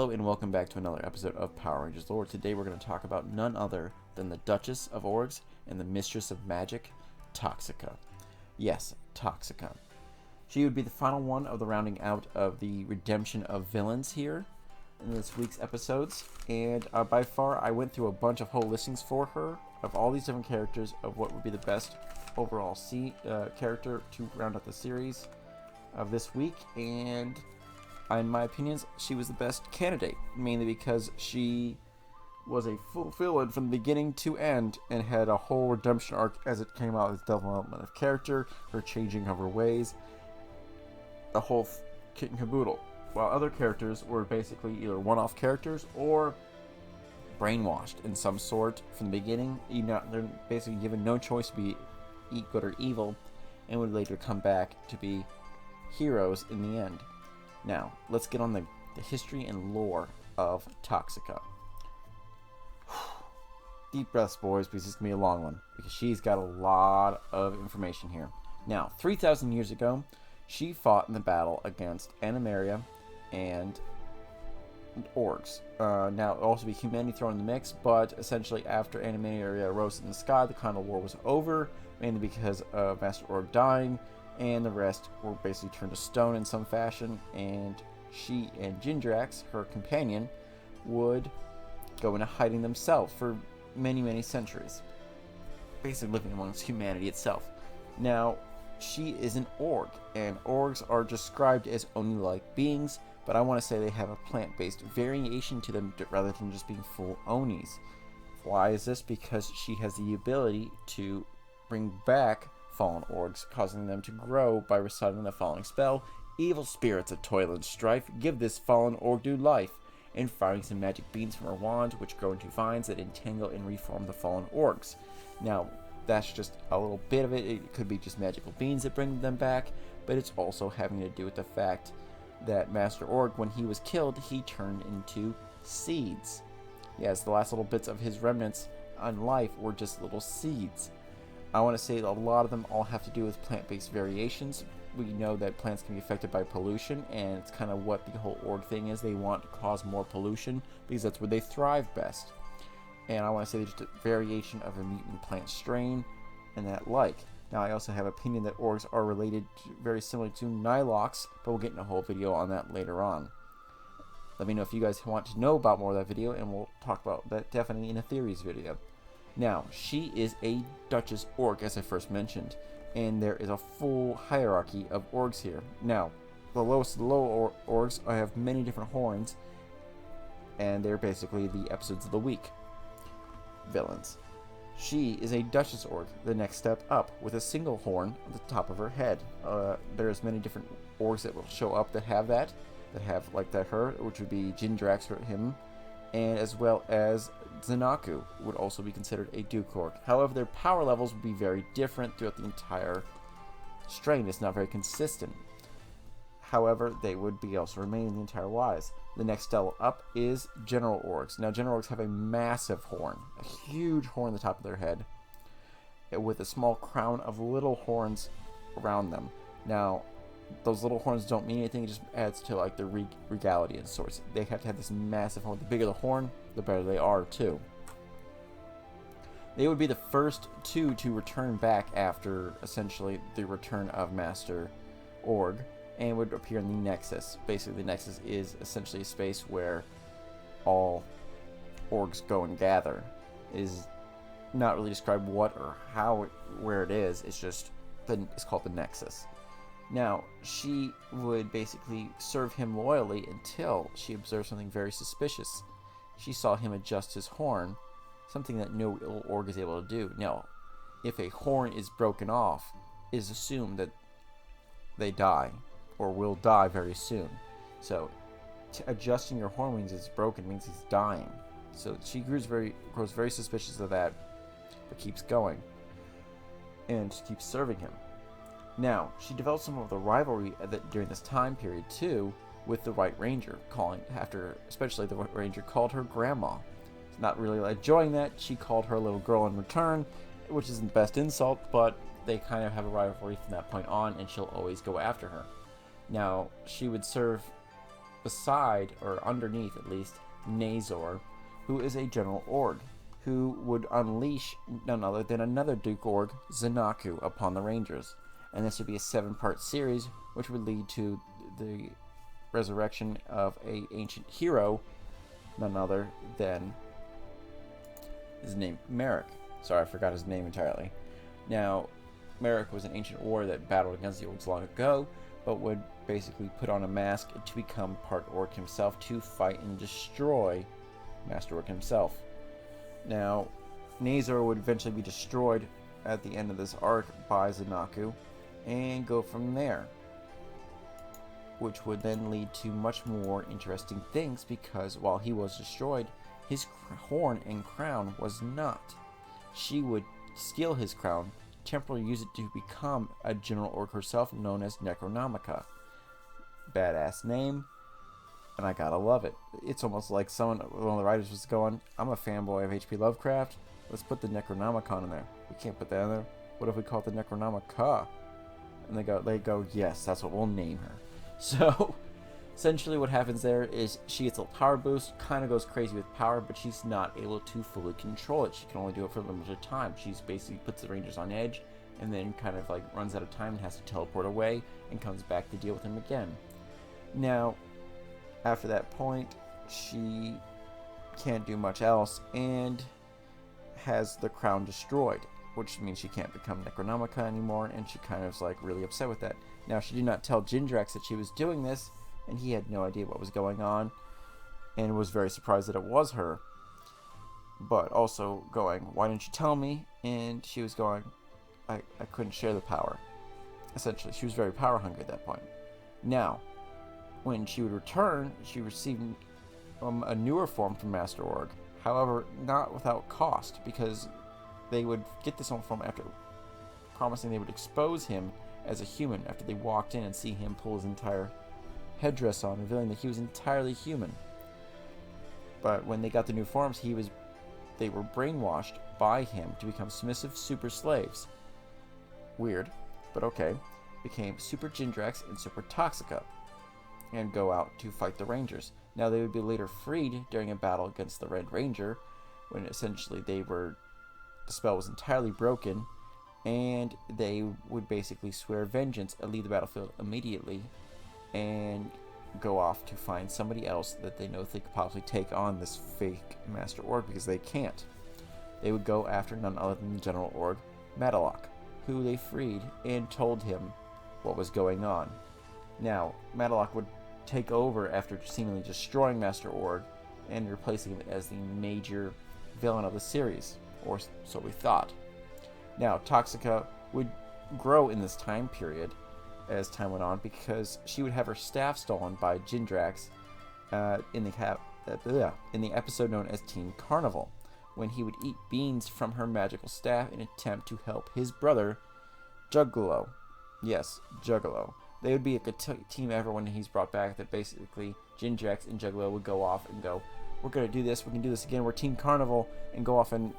Hello and welcome back to another episode of Power Rangers Lore. Today we're going to talk about none other than the Duchess of Orgs and the Mistress of Magic, Toxica. Yes, Toxica. She would be the final one of the rounding out of the redemption of villains here in this week's episodes. And by far, I went through a bunch of whole listings for her of all these different characters of what would be the best overall character to round out the series of this week. And in my opinions, she was the best candidate, mainly because she was a full villain from the beginning to end and had a whole redemption arc as it came out, as development of character, her changing of her ways, the whole kit and caboodle. While other characters were basically either one-off characters or brainwashed in some sort from the beginning. They're basically given no choice to be good or evil, and would later come back to be heroes in the end. Now, let's get on the history and lore of Toxica. Deep breaths, boys, because this is going to be a long one, because she's got a lot of information here. Now, 3,000 years ago, she fought in the battle against Animaria and Orgs. Now, it also be humanity thrown in the mix, but essentially after Animaria rose in the sky, the Continental War was over, mainly because of Master Org dying, and the rest were basically turned to stone in some fashion, and she and Jindrax, her companion, would go into hiding themselves for many, many centuries, basically living amongst humanity itself. Now, she is an Org, and Orgs are described as Oni-like beings, but I want to say they have a plant-based variation to them rather than just being full Onis. Why is this? Because she has the ability to bring back fallen Orgs, causing them to grow by reciting the following spell: evil spirits of toil and strife, give this fallen Org new life, and firing some magic beans from her wand, which grow into vines that entangle and reform the fallen Orgs. Now, that's just a little bit of it. It could be just magical beans that bring them back, but it's also having to do with the fact that Master Org, when he was killed, he turned into seeds. Yes, the last little bits of his remnants on life were just little seeds. I want to say a lot of them all have to do with plant-based variations. We know that plants can be affected by pollution, and it's kind of what the whole Org thing is. They want to cause more pollution because that's where they thrive best. And I want to say just a variation of a mutant plant strain and that like. Now, I also have an opinion that Orgs are related very similar to Nilox, but we'll get in a whole video on that later on. Let me know if you guys want to know about more of that video, and we'll talk about that definitely in a theories video. Now, she is a Duchess Org, as I first mentioned, and there is a full hierarchy of Orgs here. Now, the lowest of the low Orgs have many different horns, and they're basically the episodes of the week. Villains. She is a Duchess Org, the next step up, with a single horn on the top of her head. There's many different Orgs that will show up that have like that her, which would be Jindrax, him, and as well as Zanaku would also be considered a Duke Org. However, their power levels would be very different throughout the entire strain. It's not very consistent. However, they would be also remain the entire wise. The next step up is General Orgs. Now, General Orgs have a massive horn, a huge horn on the top of their head, with a small crown of little horns around them. Now, those little horns don't mean anything, it just adds to like the regality and sorts. They have to have this massive horn. The bigger the horn, the better they are too. They would be the first two to return back after essentially the return of Master Org, and would appear in the Nexus. Basically, the Nexus is essentially a space where all Orgs go and gather. It is not really described what or how where it is. It's just it's called the Nexus. Now, she would basically serve him loyally until she observed something very suspicious. She saw him adjust his horn, something that no Org is able to do. Now, if a horn is broken off, it is assumed that they die, or will die very soon. So, adjusting your horn means it's broken, means he's dying. So she grows very suspicious of that, but keeps going, and she keeps serving him. Now, she developed some of the rivalry during this time period too with the White Ranger, especially the White Ranger called her Grandma. Not really enjoying that, she called her a little girl in return, which isn't the best insult, but they kind of have a rivalry from that point on, and she'll always go after her. Now, she would serve beside, or underneath at least, Nazor, who is a General Org, who would unleash none other than another Duke Org, Zanaku, upon the Rangers. And this would be a 7-part series, which would lead to the resurrection of a ancient hero, none other than his name, Merrick. Sorry, I forgot his name entirely. Now, Merrick was an ancient warrior that battled against the Orcs long ago, but would basically put on a mask to become part Orc himself to fight and destroy Master Orc himself. Now, Nazor would eventually be destroyed at the end of this arc by Zanaku, and go from there, which would then lead to much more interesting things, because while he was destroyed, his horn and crown was not. She would steal his crown, temporarily use it to become a General Orc herself, known as Necronomica. Badass name, and I gotta love it. It's almost like one of the writers was going, I'm a fanboy of H.P. Lovecraft, let's put the Necronomicon in there. We can't put that in there. What if we call it the Necronomica? And they go, yes, that's what we'll name her. So, essentially what happens there is she gets a little power boost, kind of goes crazy with power, but she's not able to fully control it. She can only do it for a limited time. She's basically puts the Rangers on edge, and then kind of like runs out of time and has to teleport away, and comes back to deal with him again. Now, after that point, she can't do much else, and has the crown destroyed, which means she can't become Necronomica anymore, and she kind of is like really upset with that. Now, she did not tell Jindrax that she was doing this, and he had no idea what was going on, and was very surprised that it was her. But also going, why didn't you tell me? And she was going, I couldn't share the power. Essentially, she was very power hungry at that point. Now, when she would return, she received a newer form from Master Org. However, not without cost, because they would get this form after promising they would expose him as a human after they walked in and see him pull his entire headdress on, revealing that he was entirely human. But when they got the new forms, they were brainwashed by him to become submissive super slaves. Weird, but okay. Became Super Jindrax and Super Toxica, and go out to fight the Rangers. Now, they would be later freed during a battle against the Red Ranger, when essentially the spell was entirely broken, and they would basically swear vengeance and leave the battlefield immediately, and go off to find somebody else that they know they could possibly take on this fake Master Org, because they can't. They would go after none other than the General Org, Madalock, who they freed and told him what was going on. Now, Madalock would take over after seemingly destroying Master Org and replacing him as the major villain of the series, or so we thought. Now, Toxica would grow in this time period as time went on, because she would have her staff stolen by Jindrax in the episode known as Teen Carnival, when he would eat beans from her magical staff in an attempt to help his brother, Juggalo. Yes, Juggalo. They would be a good team ever when he's brought back, that basically Jindrax and Juggalo would go off and go, we're going to do this, we can do this again, we're Team Carnival, and go off and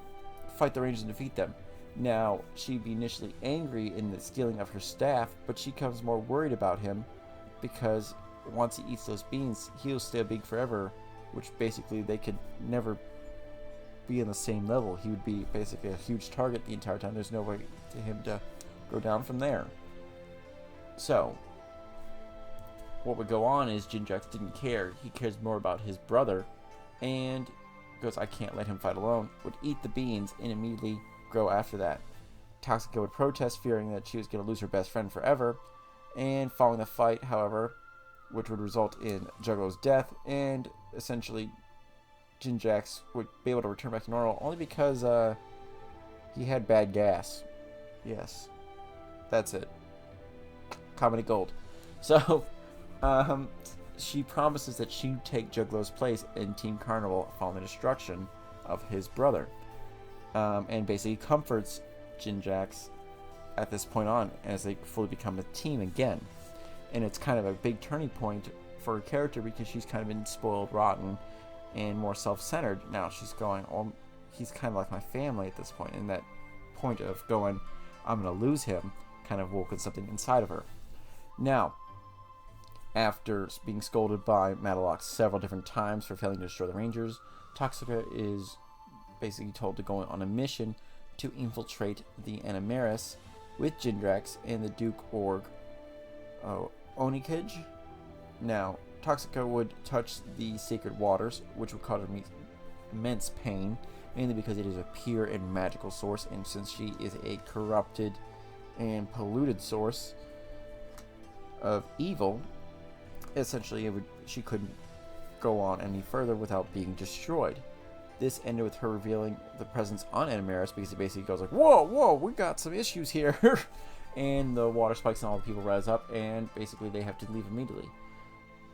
fight the Rangers and defeat them. Now, she'd be initially angry in the stealing of her staff, but she becomes more worried about him, because once he eats those beans, he'll stay big forever, which basically they could never be on the same level. He would be basically a huge target the entire time. There's no way to him to go down from there. So, what would go on is Jindrax didn't care. He cares more about his brother, and goes, I can't let him fight alone, would eat the beans and immediately grow after that. Toxica would protest, fearing that she was going to lose her best friend forever, and following the fight, however, which would result in Juggalo's death, and essentially Jindrax would be able to return back to normal only because he had bad gas. Yes, that's it. Comedy gold. So, she promises that she'd take Juggalo's place in Team Carnival following the destruction of his brother. And basically comforts Jindrax at this point on as they fully become a team again. And it's kind of a big turning point for her character, because she's kind of been spoiled rotten and more self-centered. Now she's going, oh, he's kind of like my family at this point. And that point of going, I'm going to lose him, kind of woken something inside of her. Now, After being scolded by Matlock several different times for failing to destroy the Rangers, Toxica is basically told to go on a mission to infiltrate the Animaris with Jindrax and the Duke Org Onikij. Now, Toxica would touch the sacred waters, which would cause her immense pain, mainly because it is a pure and magical source, and since she is a corrupted and polluted source of evil, essentially she couldn't go on any further without being destroyed. This ended with her revealing the presence on Animaris, because it basically goes like, whoa, we got some issues here. And the water spikes and all the people rise up, and basically they have to leave immediately.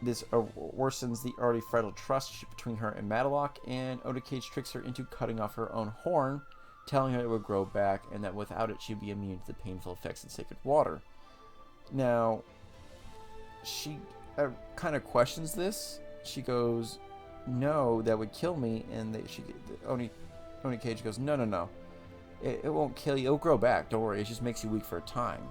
This worsens the already fragile trust between her and Matlock, and Onikij tricks her into cutting off her own horn, telling her it would grow back, and that without it she'd be immune to the painful effects of sacred water. Now, she kind of questions this. She goes, no, that would kill me, and Onikij goes, no. It won't kill you. It'll grow back. Don't worry. It just makes you weak for a time.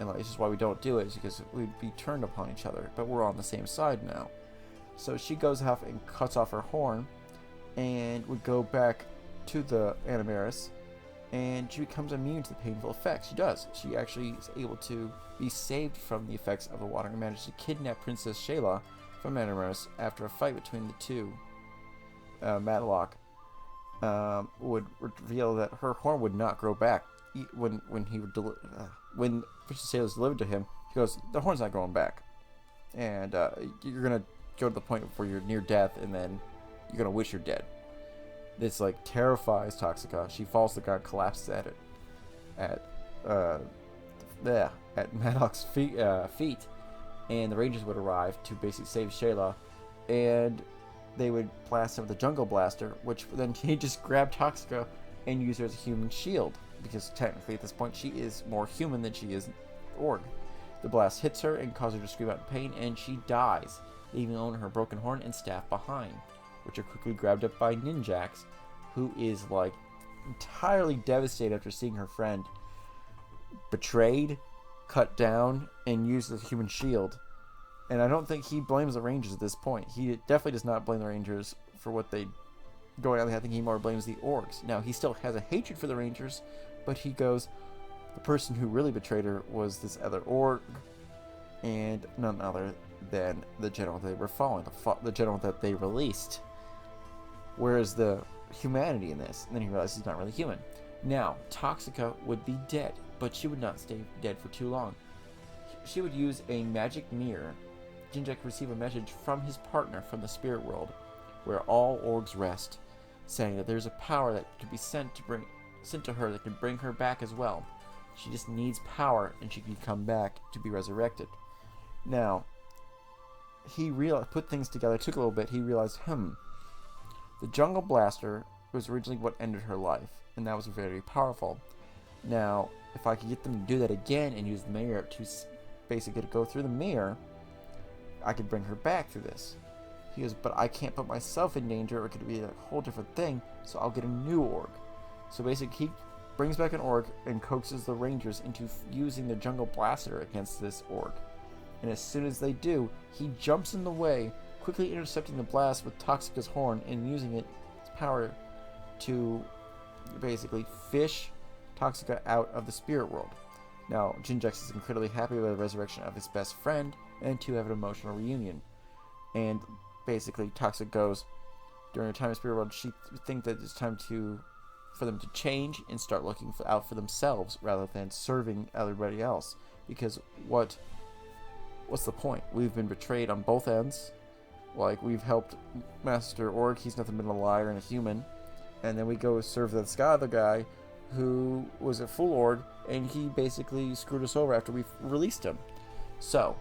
And it's just why we don't do it, is because we'd be turned upon each other. But we're on the same side now. So she goes off and cuts off her horn, and would go back to the Animaris, and she becomes immune to the painful effects. She does. She actually is able to be saved from the effects of the water, and manages to kidnap Princess Shayla from Animaris after a fight between the two. Matlock would reveal that her horn would not grow back when Princess Shayla was delivered to him. He goes, the horn's not growing back, and you're gonna go to the point where you're near death, and then you're gonna wish you're dead. This terrifies Toxica. She falls to the ground, collapses at Matlock's feet, and the Rangers would arrive to basically save Shayla, and they would blast him with a jungle blaster, which then he just grabbed Toxica and used her as a human shield, because technically at this point she is more human than she is Org. The blast hits her and causes her to scream out in pain, and she dies, leaving only her broken horn and staff behind, which are quickly grabbed up by Jindrax, who is entirely devastated after seeing her friend betrayed, cut down, and used as a human shield. And I don't think he blames the Rangers at this point. He definitely does not blame the Rangers for what they going on. I think he more blames the Orgs. Now, he still has a hatred for the Rangers, but he goes, the person who really betrayed her was this other Org, and none other than the general they were following, the general that they released. Whereas the humanity in this, and then he realizes he's not really human. Now, Toxica would be dead, but she would not stay dead for too long. She would use a magic mirror. Jindrax would receive a message from his partner from the spirit world, where all Orgs rest, saying that there's a power that could be sent to her that can bring her back as well. She just needs power, and she can come back to be resurrected. Now, he put things together. It took a little bit. He realized, the jungle blaster was originally what ended her life, and that was very powerful. Now, if I could get them to do that again and use the mirror to basically go through the mirror, I could bring her back through this. He goes, but I can't put myself in danger, or it could be a whole different thing, so I'll get a new Org. So basically, he brings back an Org and coaxes the Rangers into using the jungle blaster against this Org. And as soon as they do, he jumps in the way, quickly intercepting the blast with Toxica's horn and using its power to basically fish Toxica out of the spirit world. Now, Jindrax is incredibly happy with the resurrection of his best friend, and to have an emotional reunion. And basically, Toxica goes, during her time in the spirit world, she thinks that it's time for them to change and start looking out for themselves rather than serving everybody else. Because what's the point? We've been betrayed on both ends. We've helped Master Org, he's nothing but a liar and a human. And then we go serve this other guy who was a full Org, and he basically screwed us over after we released him. So,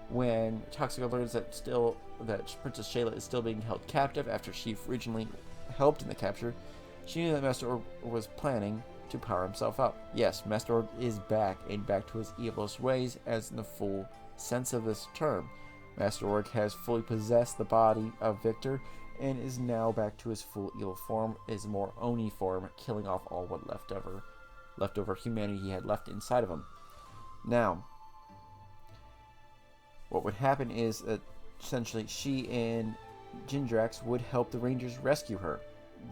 when Toxica learns that Princess Shayla is still being held captive after she originally helped in the capture, she knew that Master Org was planning to power himself up. Yes, Master Org is back, and back to his evilest ways, as in the full sense of this term. Master Org has fully possessed the body of Victor, and is now back to his full evil form, his more Oni form, killing off all what leftover humanity he had left inside of him. Now, what would happen is that essentially she and Jindrax would help the Rangers rescue her,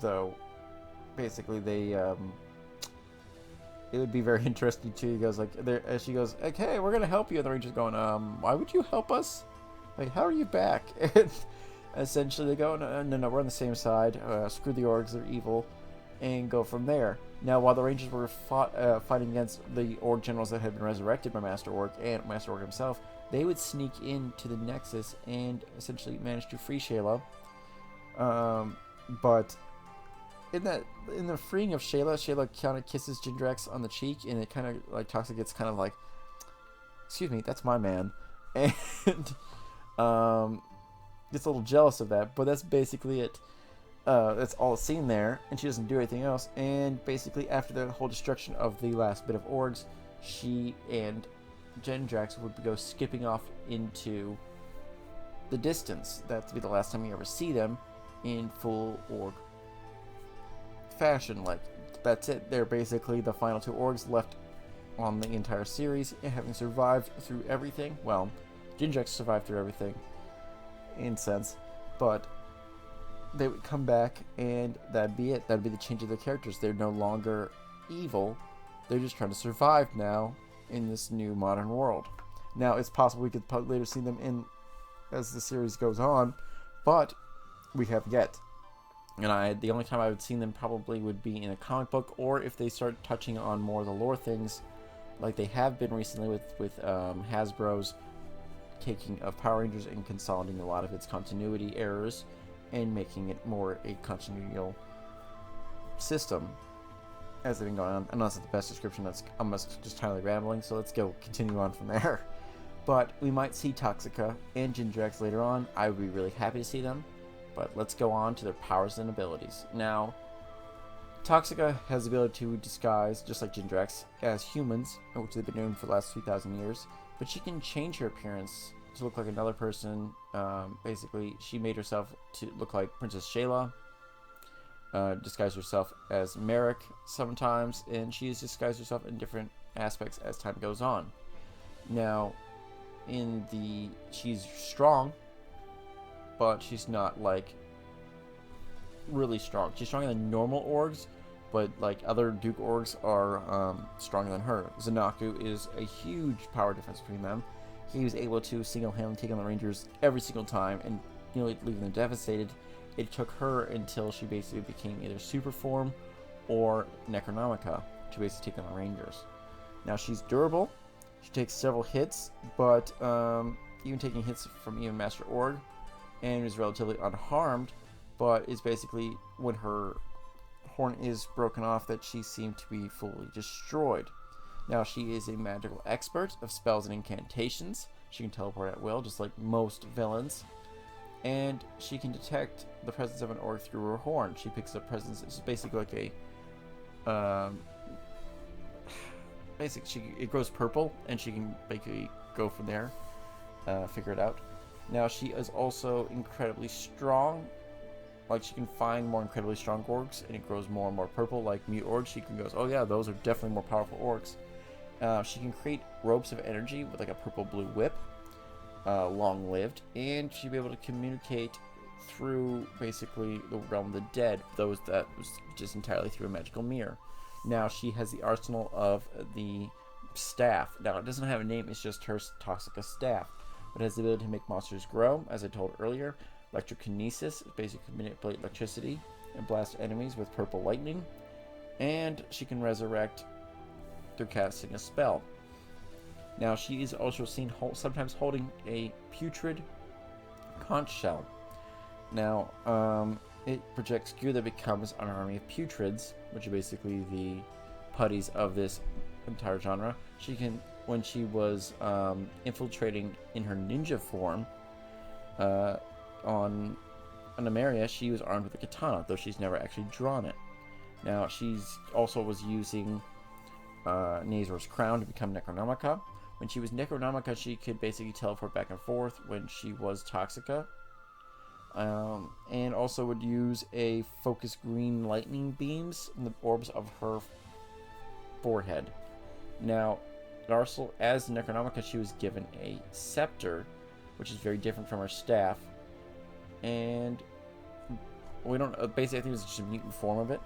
though basically they it would be very interesting too. He goes like, as she goes, "Okay, we're gonna help you," and the Rangers going, "Why would you help us? Like, how are you back?" And essentially they go, "No, we're on the same side. Screw the orgs, they're evil," and go from there. Now, while the Rangers were fighting against the Org generals that had been resurrected by Master Org and Master Org himself, they would sneak into the Nexus and essentially manage to free Shayla. But in the freeing of Shayla kind of kisses Jindrax on the cheek, and it kind of like Toxica gets kind of like, "Excuse me, that's my man," and gets a little jealous of that. But that's basically it. That's all it's seen there, and she doesn't do anything else. And basically, after the whole destruction of the last bit of orgs, she and Jindrax would go skipping off into the distance. That to be the last time you ever see them in full org fashion. Like, that's it. They're basically the final two orgs left on the entire series, having survived through everything. Well, Jindrax survived through everything, in sense, but they would come back, and that'd be it. That'd be the change of their characters. They're no longer evil. They're just trying to survive now in this new modern world. Now, it's possible we could later see them in as the series goes on, but we have yet. And the only time I would see them probably would be in a comic book, or if they start touching on more of the lore things, like they have been recently with Hasbro's taking of Power Rangers and consolidating a lot of its continuity errors and making it more a continual system as they've been going on. I know that's not the best description. That's almost just entirely rambling, so let's continue on from there. But we might see Toxica and Jindrax later on. I would be really happy to see them, but let's go on to their powers and abilities. Now, Toxica has the ability to disguise, just like Jindrax, as humans, which they've been doing for the last 3,000 years, but she can change her appearance to look like another person. Basically, she made herself to look like Princess Shayla, disguised herself as Merrick sometimes, and she's disguised herself in different aspects as time goes on. Now, she's strong, but she's not like really strong. She's stronger than normal orgs, but like other Duke orgs are stronger than her. Zanaku is a huge power difference between them. He was able to single-handedly take on the Rangers every single time and leaving them devastated. It took her until she basically became either super form or Necronomica to basically take on the Rangers. Now, she's durable. She takes several hits, but even taking hits from even Master Org, and is relatively unharmed, but is basically, when her horn is broken off, that she seemed to be fully destroyed. Now, she is a magical expert of spells and incantations. She can teleport at will, just like most villains. And she can detect the presence of an orc through her horn. She picks up presence. It's basically like a... it grows purple, and she can basically go from there. Figure it out. Now, she is also incredibly strong. Like, she can find more incredibly strong orcs, and it grows more and more purple. Like mute orcs, she can go, "Oh yeah, those are definitely more powerful orcs." She can create ropes of energy with like a purple-blue whip, long-lived, and she'll be able to communicate through basically the realm of the dead, those that was just entirely through a magical mirror. Now, she has the arsenal of the staff. Now, it doesn't have a name, it's just her Toxica staff. It has the ability to make monsters grow, as I told earlier. Electrokinesis, basically manipulate electricity and blast enemies with purple lightning. And she can resurrect through casting a spell. Now, she is also seen sometimes holding a putrid conch shell. Now, it projects goo that becomes an army of putrids, which are basically the putties of this entire genre. She can, when she was infiltrating in her ninja form on Anameria, she was armed with a katana, though she's never actually drawn it. Now, she's also was using Nazor's crown to become Necronomica. When she was Necronomica, she could basically teleport back and forth when she was Toxica. And also would use a focus green lightning beams in the orbs of her forehead. Now, also, as Necronomica, she was given a scepter which is very different from her staff. And we don't basically, I think it's just a mutant form of it.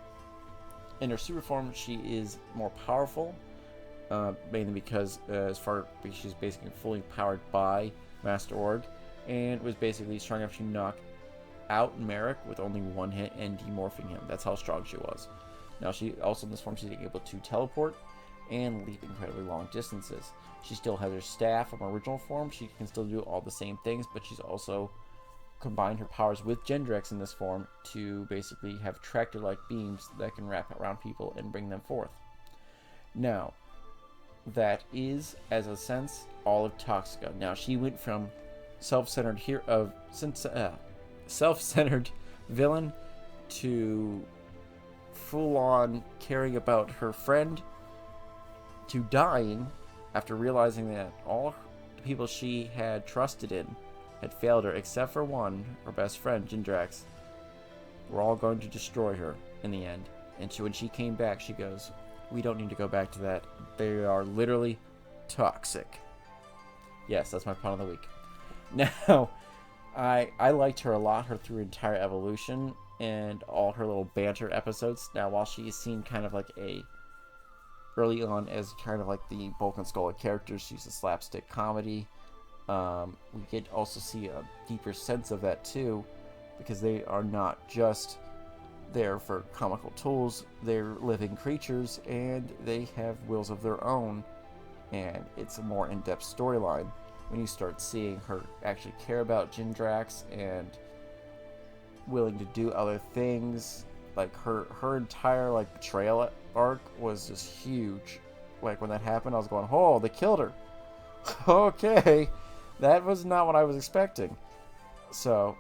In her super form, she is more powerful, mainly because she's basically fully powered by Master Org, and was basically strong enough to knock out Merrick with only one hit and demorphing him. That's how strong she was. Now, she also in this form, she's able to teleport and leap incredibly long distances. She still has her staff from her original form. She can still do all the same things, but she's also combined her powers with Jindrax in this form to basically have tractor-like beams that can wrap around people and bring them forth. Now, that is, as a sense, all of Toxica. Now, she went from self-centered self-centered villain to full-on caring about her friend to dying after realizing that all the people she had trusted in had failed her, except for one, her best friend, Jindrax. We're all going to destroy her in the end. And when she came back, she goes, we don't need to go back to that. They are literally toxic. Yes, that's my pun of the week. Now, I liked her a lot, her through entire evolution and all her little banter episodes. Now, while she is seen kind of like early on as kind of like the Bulk and Skull character, she's a slapstick comedy. We get also see a deeper sense of that too, because they are not just there for comical tools. They're living creatures and they have wills of their own, and it's a more in-depth storyline when you start seeing her actually care about Jindrax and willing to do other things. Like her entire like betrayal arc was just huge. Like when that happened, I was going, oh, they killed her. Okay, that was not what I was expecting. So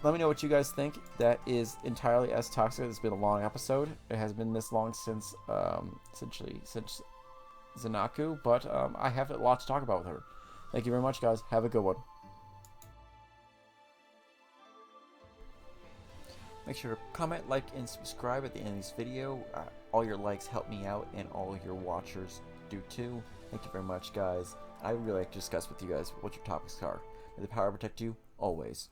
let me know what you guys think. That is entirely as Toxic. It's been a long episode. It has been this long since essentially since Zanaku, but I have a lot to talk about with her. Thank you very much, guys. Have a good one. Make sure to comment, like, and subscribe at the end of this video. All your likes help me out, and all your watchers do too. Thank you very much, guys. I would really like to discuss with you guys what your topics are. May the power protect you always.